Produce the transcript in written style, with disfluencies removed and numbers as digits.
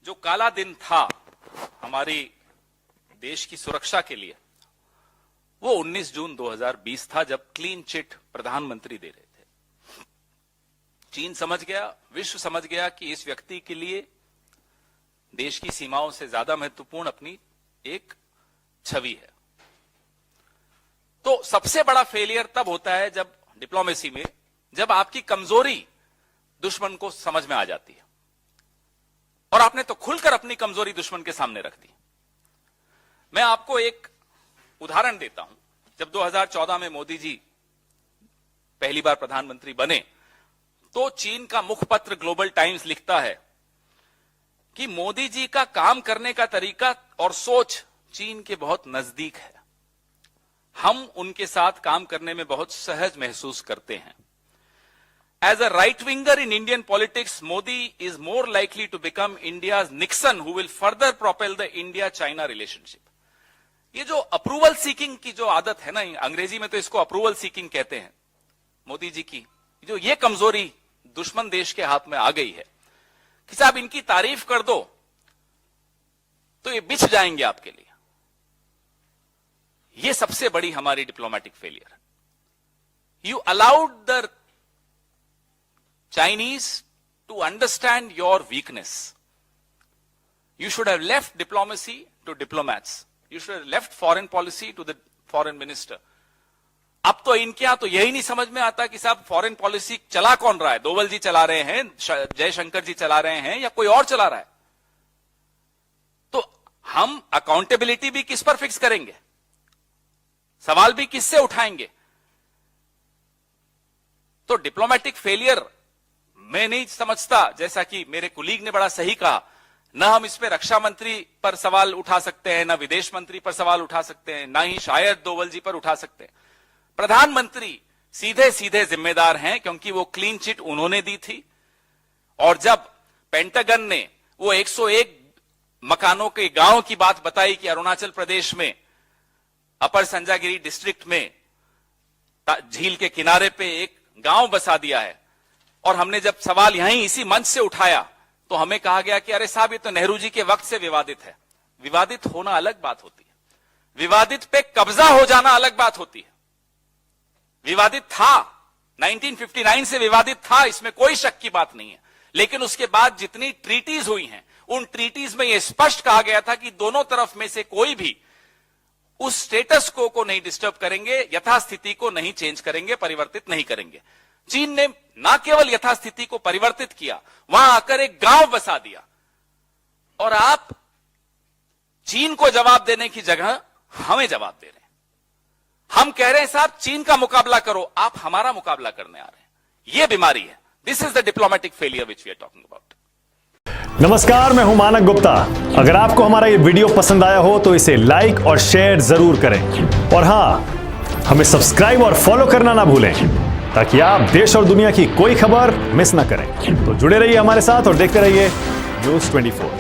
जो काला दिन था हमारी देश की सुरक्षा के लिए, वो 19 जून 2020 था, जब क्लीन चिट प्रधानमंत्री दे रहे थे। चीन समझ गया, विश्व समझ गया कि इस व्यक्ति के लिए देश की सीमाओं से ज्यादा महत्वपूर्ण अपनी एक छवि है। तो सबसे बड़ा फेलियर तब होता है जब डिप्लोमेसी में, जब आपकी कमजोरी दुश्मन को समझ में आ जाती है, और आपने तो खुलकर अपनी कमजोरी दुश्मन के सामने रख दी। मैं आपको एक उदाहरण देता हूं। जब 2014 में मोदी जी पहली बार प्रधानमंत्री बने, तो चीन का मुखपत्र ग्लोबल टाइम्स लिखता है कि मोदी जी का काम करने का तरीका और सोच चीन के बहुत नजदीक है, हम उनके साथ काम करने में बहुत सहज महसूस करते हैं। As a right winger in Indian politics, Modi is more likely to become India's Nixon, who will further propel the India-China relationship. ये जो अप्रूवल सीकिंग की जो आदत है ना, अंग्रेजी में तो इसको अप्रूवल सीकिंग कहते हैं, मोदी जी की जो ये कमजोरी दुश्मन देश के हाथ में आ गई है कि साहब इनकी तारीफ कर दो तो ये बिछ जाएंगे आपके लिए। ये सबसे बड़ी हमारी डिप्लोमेटिक फेलियर है। You allowed the Chinese to understand your weakness. You should have left diplomacy to diplomats. You should have left foreign policy to the foreign minister. अब तो इनके यहां तो यही नहीं समझ में आता कि साहब फॉरेन पॉलिसी चला कौन रहा है, दोवल जी चला रहे हैं, जयशंकर जी चला रहे हैं, या कोई और चला रहा है। तो हम अकाउंटेबिलिटी भी किस पर फिक्स करेंगे, सवाल भी किससे उठाएंगे। तो डिप्लोमेटिक फेलियर मैं नहीं समझता, जैसा कि मेरे कुलीग ने बड़ा सही कहा, ना हम इस पे रक्षा मंत्री पर सवाल उठा सकते हैं, ना विदेश मंत्री पर सवाल उठा सकते हैं, ना ही शायद दोवल जी पर उठा सकते हैं। प्रधानमंत्री सीधे सीधे जिम्मेदार हैं, क्योंकि वो क्लीन चिट उन्होंने दी थी। और जब पेंटागन ने वो 101 मकानों के गांव की बात बताई कि अरुणाचल प्रदेश में अपर संजागिरी डिस्ट्रिक्ट में झील के किनारे पे एक गांव बसा दिया है, और हमने जब सवाल यहीं इसी मंच से उठाया तो हमें कहा गया कि अरे साहब ये तो नेहरू जी के वक्त से विवादित है। विवादित होना अलग बात होती है, विवादित पे कब्जा हो जाना अलग बात होती है। विवादित था, 1959 से विवादित था, इसमें कोई शक की बात नहीं है। लेकिन उसके बाद जितनी ट्रीटीज हुई हैं, उन ट्रीटीज में यह स्पष्ट कहा गया था कि दोनों तरफ में से कोई भी उस स्टेटस को नहीं डिस्टर्ब करेंगे, यथास्थिति को नहीं चेंज करेंगे, परिवर्तित नहीं करेंगे। चीन ने ना केवल यथास्थिति को परिवर्तित किया, वहां आकर एक गांव बसा दिया, और आप चीन को जवाब देने की जगह हमें जवाब दे रहे हैं। हम कह रहे हैं साहब चीन का मुकाबला करो, आप हमारा मुकाबला करने आ रहे हैं। यह बीमारी है। This is the diplomatic failure which we are talking about. नमस्कार, मैं हूं मानक गुप्ता। अगर आपको हमारा ये वीडियो पसंद आया हो तो इसे लाइक और शेयर जरूर करें, और हां, हमें सब्सक्राइब और फॉलो करना ना भूलें, ताकि आप देश और दुनिया की कोई खबर मिस ना करें। तो जुड़े रहिए हमारे साथ और देखते रहिए न्यूज़ 24।